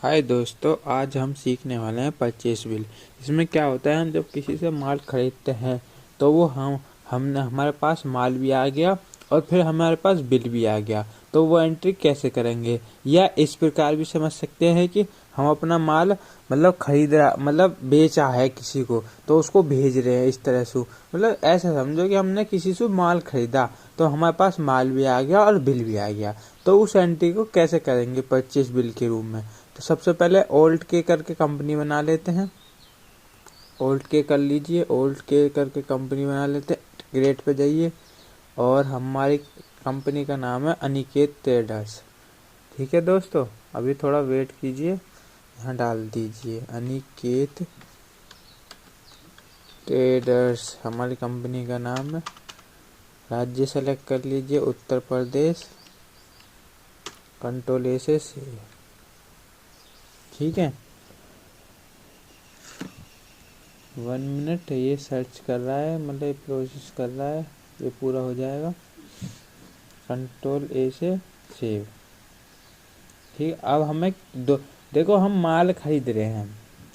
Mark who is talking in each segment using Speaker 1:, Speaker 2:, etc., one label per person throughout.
Speaker 1: हाय दोस्तों, आज हम सीखने वाले हैं परचेस बिल। इसमें क्या होता है, हम जब किसी से माल खरीदते हैं तो वो हमने हमारे पास माल भी आ गया और फिर हमारे पास बिल भी आ गया, तो वो एंट्री कैसे करेंगे। या इस प्रकार भी समझ सकते हैं कि हम अपना माल खरीद रहा बेचा है किसी को, तो उसको भेज रहे हैं। इस तरह से ऐसे समझो कि हमने किसी से माल खरीदा तो हमारे पास माल भी आ गया और बिल भी आ गया, तो उस एंट्री को कैसे करेंगे परचेस बिल के रूप में। तो सबसे पहले ओल्ड के करके कंपनी बना लेते हैं। ओल्ड के कर लीजिए, ओल्ड के करके कंपनी बना लेते हैं। क्रिएट पे जाइए और हमारी कंपनी का नाम है अनिकेत ट्रेडर्स। ठीक है दोस्तों, अभी थोड़ा वेट कीजिए, यहाँ डाल दीजिए अनिकेत ट्रेडर्स हमारी कंपनी का नाम है। राज्य सेलेक्ट कर लीजिए उत्तर प्रदेश, कंट्रोल ए से सेव। ठीक है, 1 मिनट ये सर्च कर रहा है, प्रोसेस कर रहा है, ये पूरा हो जाएगा। कंट्रोल ए से सेव। ठीक, अब हमें देखो हम माल खरीद रहे हैं,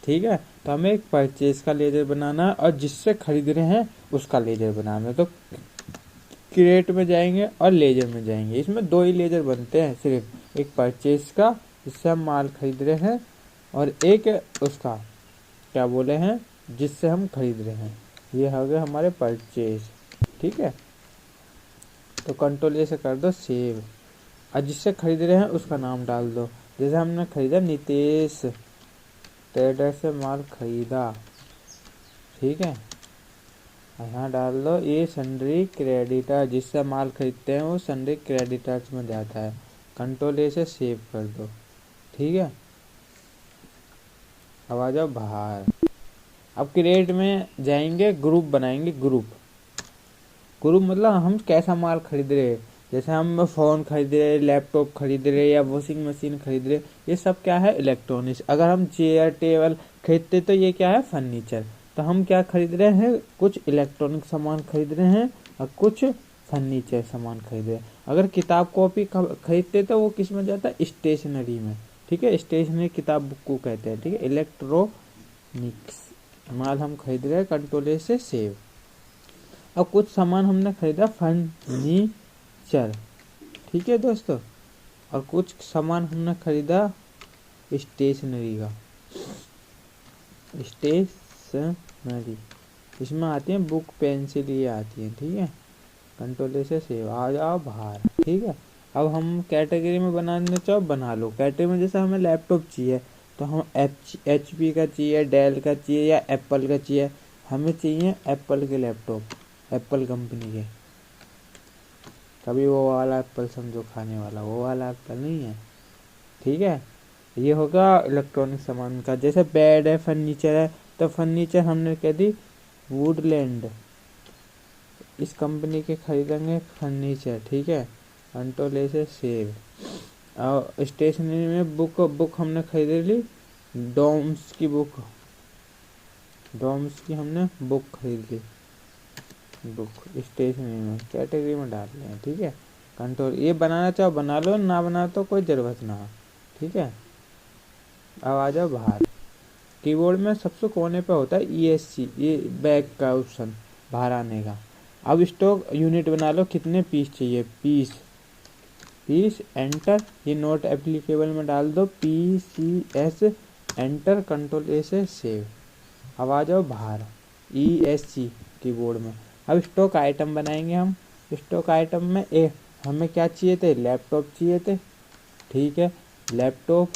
Speaker 1: ठीक है, तो हमें एक परचेज का लेजर बनाना है और जिससे खरीद रहे हैं उसका लेजर बनाना है। तो क्रिएट में जाएंगे और लेजर में जाएंगे। इसमें 2 ही लेजर बनते हैं सिर्फ, एक परचेज का जिससे हम माल खरीद रहे हैं और एक उसका क्या बोले हैं जिससे हम खरीद रहे हैं। ये हो गए हमारे परचेज। ठीक है, तो कंट्रोल ए से कर दो सेव और जिससे खरीद रहे हैं उसका नाम डाल दो। जैसे हमने खरीदा नितेश ट्रेडर से माल खरीदा, ठीक है, यहाँ डाल दो ये सन्ड्री क्रेडिटर, जिससे माल खरीदते हैं वो सन्ड्री क्रेडिटर्स में जाता है। कंट्रोल ए से सेव कर दो। ठीक है, अब आ जाओ बाहर। अब क्रिएट में जाएंगे, ग्रुप बनाएंगे। ग्रुप हम कैसा माल खरीद रहे हैं। जैसे हम फ़ोन खरीद रहे, लैपटॉप खरीद रहे या वॉशिंग मशीन खरीद रहे, ये सब क्या है, इलेक्ट्रॉनिक्स। अगर हम चेयर टेबल खरीदते तो ये क्या है, फर्नीचर। तो हम क्या खरीद रहे हैं, कुछ इलेक्ट्रॉनिक सामान खरीद रहे हैं और कुछ फर्नीचर सामान खरीद रहे हैं। अगर किताब कॉपी खरीदते तो वो किस में जाता है, स्टेशनरी में। ठीक है, स्टेशनरी किताब बुक को कहते हैं। ठीक है, इलेक्ट्रॉनिक्स माल हम खरीद रहे हैं। कंट्रोल ए से सेव। अब कुछ सामान हमने खरीदा फर्नीचर, ठीक है दोस्तों, और कुछ सामान हमने खरीदा स्टेशनरी का। स्टेशनरी इसमें आती है बुक पेंसिल, ये आती है। ठीक है, कंट्रोल ए से सेव। आ जाओ बाहर। ठीक है, अब हम कैटेगरी में बनाने चाहो बना लो। कैटेगरी में जैसे हमें लैपटॉप चाहिए तो हम HP का चाहिए, डेल का चाहिए या एप्पल का चाहिए। हमें चाहिए एप्पल के लैपटॉप, एप्पल कंपनी के। कभी वो वाला एप्पल समझो खाने वाला, वो वाला एप्पल नहीं है। ठीक है, ये होगा इलेक्ट्रॉनिक सामान का। जैसे बेड है, फर्नीचर है, तो फर्नीचर हमने कह दी वुडलैंड, इस कंपनी के खरीदेंगे फर्नीचर। ठीक है, कंट्रोल ए से सेव। और स्टेशनरी में बुक हमने खरीद ली, डॉम्स की बुक, डॉम्स की हमने बुक खरीद ली। बुक स्टेशनरी में कैटेगरी में डाल लें। ठीक है, कंट्रोल ये बनाना चाहो बना लो, ना बना तो कोई जरूरत ना हो। ठीक है, अब आ जाओ बाहर। कीबोर्ड में सबसे कोने पे होता है ESC, ये बैक का ऑप्शन बाहर आने का। अब स्टॉक यूनिट बना लो, कितने पीस चाहिए, पीस एंटर। ये नोट एप्लीकेबल में डाल दो PCS एंटर। कंट्रोल ए से सेव। अब आ जाओ बाहर ESC कीबोर्ड में। अब स्टॉक आइटम बनाएंगे हम। स्टॉक आइटम में हमें क्या चाहिए थे, लैपटॉप चाहिए थे। ठीक है, लैपटॉप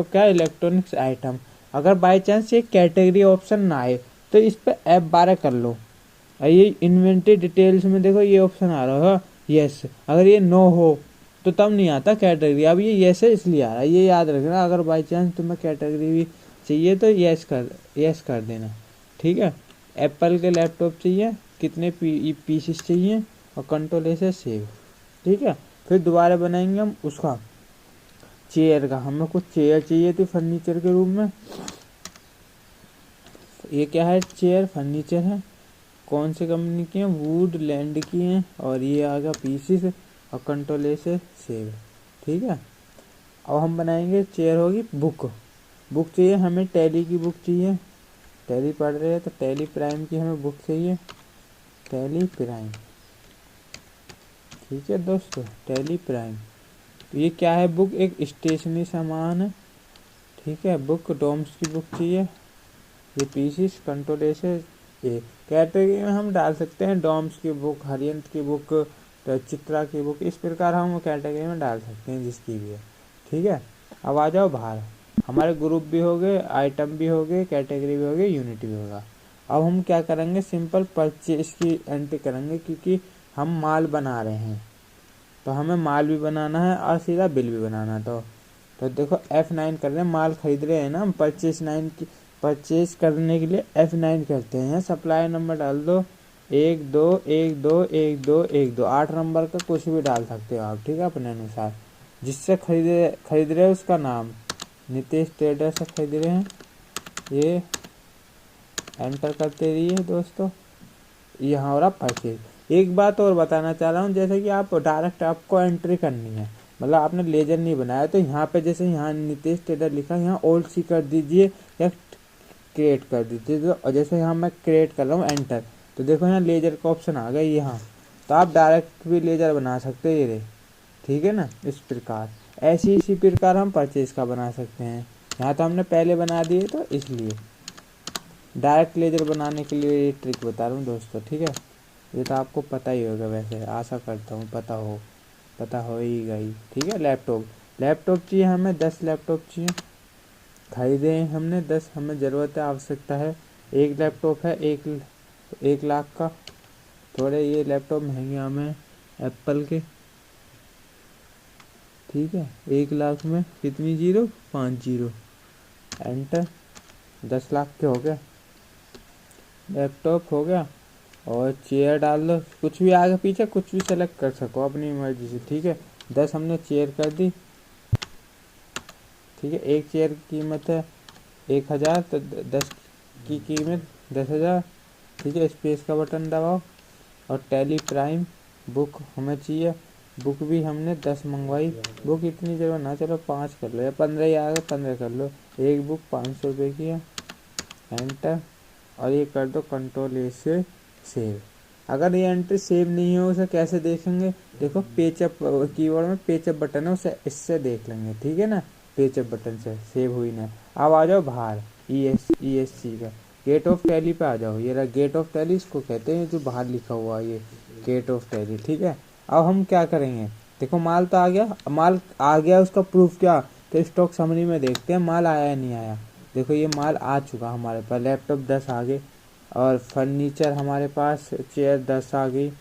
Speaker 1: क्या है, इलेक्ट्रॉनिक्स आइटम। अगर बाई चांस ये कैटेगरी ऑप्शन ना आए तो इस पर F12 कर लो। ये इन्वेंट्री डिटेल्स में देखो ये ऑप्शन आ रहा है यस। अगर ये नो हो तो तब नहीं आता कैटेगरी। अब ये यस है इसलिए आ रहा है, ये याद रखना। अगर बाई चांस तुम्हें कैटेगरी भी चाहिए तो यस कर देना। ठीक है, एप्पल के लैपटॉप चाहिए, कितने पीसेस चाहिए, और कंट्रोल ए से सेव। ठीक है, फिर दोबारा बनाएंगे हम उसका चेयर का। हमें कुछ चेयर चाहिए थी फर्नीचर के रूप में। ये क्या है, चेयर फर्नीचर है। कौन सी कंपनी की है, वुडलैंड की है। और ये आ गया पीसीस और कंट्रोल ए से सेव। ठीक है, अब हम बनाएंगे, चेयर होगी बुक। बुक चाहिए हमें, टैली की बुक चाहिए, टैली पढ़ रहे हैं तो टैली प्राइम की हमें बुक चाहिए, टैली प्राइम। ठीक है दोस्तों, टैली प्राइम। तो ये क्या है, बुक एक स्टेशनरी सामान है। ठीक है, बुक डोम्स की बुक चाहिए, ये पीसीस कंट्रोल ए से ए। कैटेगरी में हम डाल सकते हैं डोम्स की बुक, हरियंत की बुक, तो चित्रा की बुक, इस प्रकार हम कैटेगरी में डाल सकते हैं जिसकी भी है। ठीक है, अब आ जाओ बाहर। हमारे ग्रुप भी हो गए, आइटम भी हो गए, कैटेगरी भी हो गई, यूनिट भी होगा। अब हम क्या करेंगे, सिंपल परचेज की एंट्री करेंगे, क्योंकि हम माल बना रहे हैं तो हमें माल भी बनाना है और सीधा बिल भी बनाना है। तो देखो F9 कर रहे हैं, माल खरीद रहे हैं ना हम, परचेज करने के लिए F9 करते हैं। सप्लाई नंबर डाल दो 12121212, 8 नंबर का कुछ भी डाल सकते हो आप। ठीक है, अपने अनुसार जिससे खरीद रहे हैं उसका नाम, नितेश ट्रेडर से खरीद रहे हैं, ये एंटर करते रहिए दोस्तों। यहाँ हो रहा परचेज। एक बात और बताना चाह रहा हूँ, जैसे कि आप डायरेक्ट आपको एंट्री करनी है, मतलब आपने लेजर नहीं बनाया तो यहाँ पे जैसे यहाँ नितेश ट्रेडर लिखा है, यहाँ ओल्ड सी कर दीजिए या क्रिएट कर दीजिए। तो जैसे यहाँ मैं क्रिएट कर रहा हूँ एंटर, तो देखो यहाँ लेजर का ऑप्शन आ गया यहाँ, तो आप डायरेक्ट भी लेजर बना सकते हैं ये। ठीक है ना, इस प्रकार इसी प्रकार हम परचेज का बना सकते हैं। यहाँ तो हमने पहले बना दिए तो इसलिए डायरेक्ट लेजर बनाने के लिए ये ट्रिक बता रहा हूँ दोस्तों। ठीक है, ये तो आपको पता ही होगा, वैसे आशा करता हूँ पता हो ही गई। ठीक है, लैपटॉप चाहिए हमें, 10 लैपटॉप चाहिए, खरीदे हैं हमने 10, हमें ज़रूरत है, आवश्यकता है। एक लैपटॉप है 1 लाख का। थोड़े ये लैपटॉप महंगे हमें एप्पल के। ठीक है, 1 लाख में कितनी जीरो, 5 जीरो, एंटर। 10 लाख के हो गए, लैपटॉप हो गया। और चेयर डाल दो, कुछ भी आगे पीछे कुछ भी सेलेक्ट कर सको अपनी मर्जी से। ठीक है, 10 हमने चेयर कर दी। ठीक है, एक चेयर की कीमत है 1000, तो 10 की कीमत 10,000। ठीक है, स्पेस का बटन दबाओ और टैली प्राइम बुक हमें चाहिए। बुक भी हमने 10 मंगवाई, बुक इतनी जरूर ना, चलो 5 कर लो या 15 ही आ गए, 15 कर लो। एक बुक 500 रुपये की है, एंटर। और ये कर दो कंट्रोल ए से सेव। अगर ये एंट्री सेव नहीं हो उसे कैसे देखेंगे, देखो पेचअप कीबोर्ड में पेचअप बटन है, उसे इससे देख लेंगे। ठीक है ना, पेचअप बटन से सेव हुई ना। अब आ जाओ बाहर, ESC का गेट ऑफ टैली पे आ जाओ। ये रहा गेट ऑफ टैली, इसको कहते हैं जो बाहर लिखा हुआ है, ये गेट ऑफ टैली। ठीक है, अब हम क्या करेंगे, देखो माल तो आ गया, उसका प्रूफ क्या, तो स्टॉक समरी में देखते हैं माल आया या नहीं आया। देखो ये माल आ चुका हमारे पास, लैपटॉप 10 आ गए, और फर्नीचर हमारे पास चेयर 10 आ गई,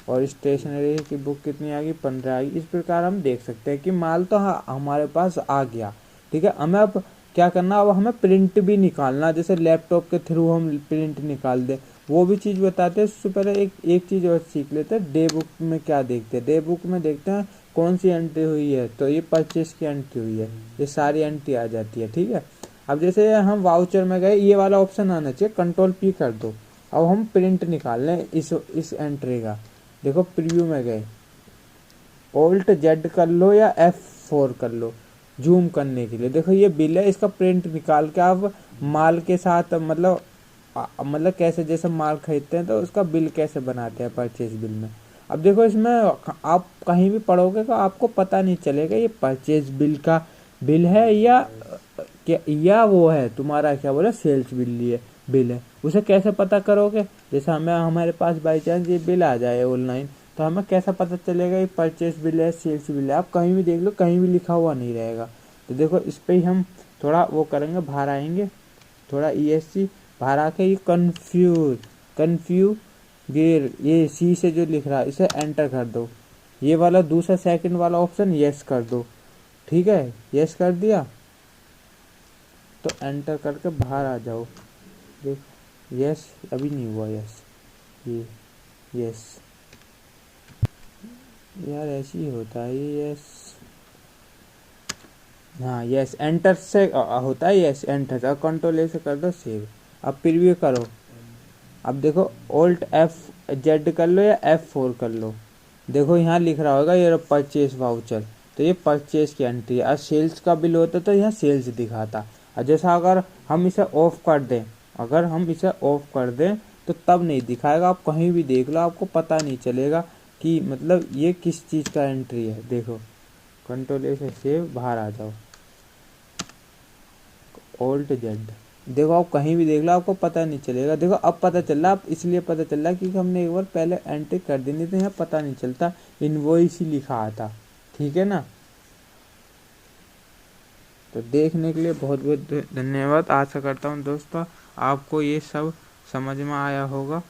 Speaker 1: और स्टेशनरी की बुक कितनी आ गई, 15 आ गई। इस प्रकार हम देख सकते हैं कि माल तो हमारे पास आ गया। ठीक है, हमें अब क्या करना, अब हमें प्रिंट भी निकालना, जैसे लैपटॉप के थ्रू हम प्रिंट निकाल दे, वो भी चीज़ बताते हैं। उससे पहले एक चीज़ और सीख लेते हैं, डे बुक में क्या देखते हैं। डे बुक में देखते हैं कौन सी एंट्री हुई है, तो ये परचेज की एंट्री हुई है, ये सारी एंट्री आ जाती है। ठीक है, अब जैसे हम वाउचर में गए, ये वाला ऑप्शन आना चाहिए, कंट्रोल P कर दो। अब हम प्रिंट निकाल लें इस एंट्री का। देखो प्रीव्यू में गए, Alt Z कर लो या F4 कर लो जूम करने के लिए। देखो ये बिल है, इसका प्रिंट निकाल के आप माल के साथ मतलब कैसे जैसे माल खरीदते हैं तो उसका बिल कैसे बनाते हैं परचेज बिल में। अब देखो इसमें आप कहीं भी पढ़ोगे तो आपको पता नहीं चलेगा ये परचेज बिल का बिल है या वो है तुम्हारा क्या बोला सेल्स बिल है। उसे कैसे पता करोगे, जैसे हमारे पास बाई चांस ये बिल आ जाए ऑनलाइन, तो हमें कैसा पता चलेगा ये परचेज बिल है सेल्स बिल है। आप कहीं भी देख लो, कहीं भी लिखा हुआ नहीं रहेगा। तो देखो इस पे ही हम थोड़ा वो करेंगे, बाहर आएंगे थोड़ा ESC, बाहर आके ये कन्फ्यूज गेर, ये C से जो लिख रहा है इसे एंटर कर दो। ये वाला दूसरा सेकंड वाला ऑप्शन यस कर दो। ठीक है, यस कर दिया तो एंटर करके बाहर आ जाओ। देख यस अभी नहीं हुआ, यस ये यस यार ऐसे ही होता है ये यस, हाँ यस एंटर से होता है, यस एंटर। कंट्रोल ए से कर दो सेव। अब प्रीव्यू करो, अब देखो Alt F Z कर लो या F4 कर लो। देखो यहाँ लिख रहा होगा ये परचेज वाउचर, तो ये परचेज की एंट्री है। और सेल्स का बिल होता तो यहाँ सेल्स दिखाता। और जैसा अगर हम इसे ऑफ कर दें, अगर हम इसे ऑफ कर दें तो तब नहीं दिखाएगा। आप कहीं भी देख लो, आपको पता नहीं चलेगा कि मतलब ये किस चीज़ का एंट्री है। देखो कंट्रोल ए से सेव, बाहर आ जाओ, ऑल्ट जेड, देखो आप कहीं भी देख लो आपको पता नहीं चलेगा। देखो अब पता चल रहा, अब इसलिए पता चल रहा क्योंकि हमने एक बार पहले एंट्री कर दी, नहीं तो यहाँ पता नहीं चलता, इनवॉइस ही लिखा आता। ठीक है ना। तो देखने के लिए बहुत बहुत धन्यवाद। आशा करता हूँ दोस्तों आपको ये सब समझ में आया होगा।